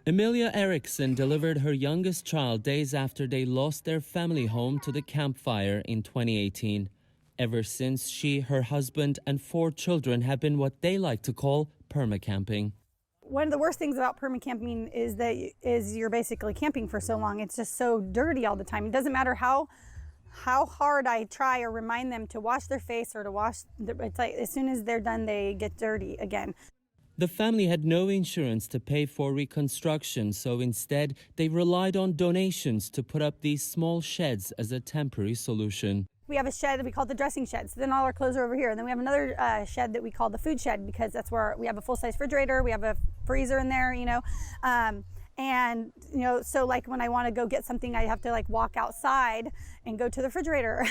Emilia Eriksson delivered her youngest child days after they lost their family home to the Camp Fire in 2018. Ever since, she, her husband, and 4 children have been what they like to call permacamping. One of the worst things about permacamping is you're basically camping for so long. It's just so dirty all the time. It doesn't matter how hard I try or remind them to wash their face or to it's like as soon as they're done, they get dirty again. The family had no insurance to pay for reconstruction, so instead they relied on donations to put up these small sheds as a temporary solution. We have a shed that we call the dressing shed, so then all our clothes are over here. And then we have another shed that we call the food shed, because that's where we have a full-size refrigerator, we have a freezer in there, so like when I want to go get something, I have to like walk outside and go to the refrigerator,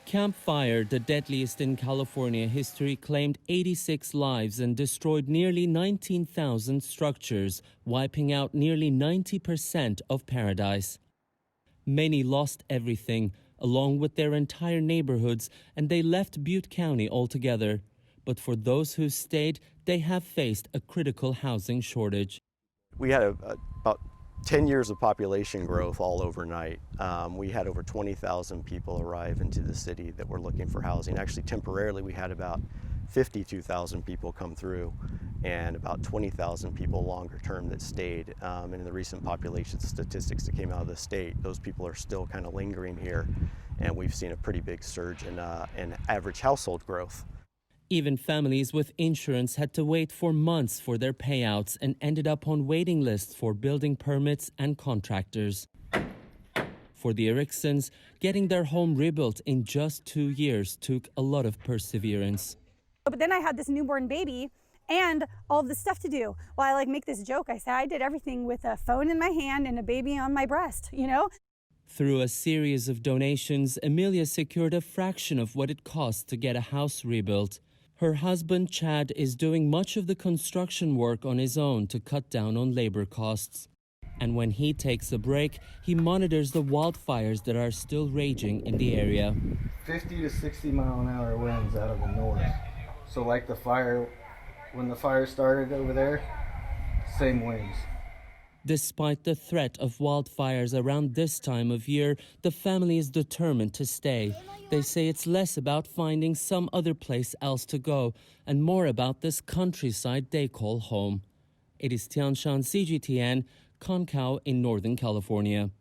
Camp Fire, the deadliest in California history, claimed 86 lives and destroyed nearly 19,000 structures, wiping out nearly 90% of paradise. Many lost everything, along with their entire neighborhoods, and they left Butte County altogether. But for those who stayed, they have faced a critical housing shortage. We had about 10 years of population growth all overnight. We had over 20,000 people arrive into the city that were looking for housing. Actually, temporarily, we had about 52,000 people come through and about 20,000 people longer term that stayed. And in the recent population statistics that came out of the state, those people are still kind of lingering here, and we've seen a pretty big surge in average household growth. Even families with insurance had to wait for months for their payouts and ended up on waiting lists for building permits and contractors. For the Eriksons, getting their home rebuilt in just 2 years took a lot of perseverance. But then I had this newborn baby and all of this stuff to do. Well, I make this joke. I say I did everything with a phone in my hand and a baby on my breast, Through a series of donations, Emilia secured a fraction of what it cost to get a house rebuilt. Her husband, Chad, is doing much of the construction work on his own to cut down on labor costs. And when he takes a break, he monitors the wildfires that are still raging in the area. 50 to 60 mile an hour winds out of the north. So like the fire, when the fire started over there, same winds. Despite the threat of wildfires around this time of year, the family is determined to stay. They say it's less about finding some other place else to go and more about this countryside they call home. It is Tianshan, CGTN, Concow in Northern California.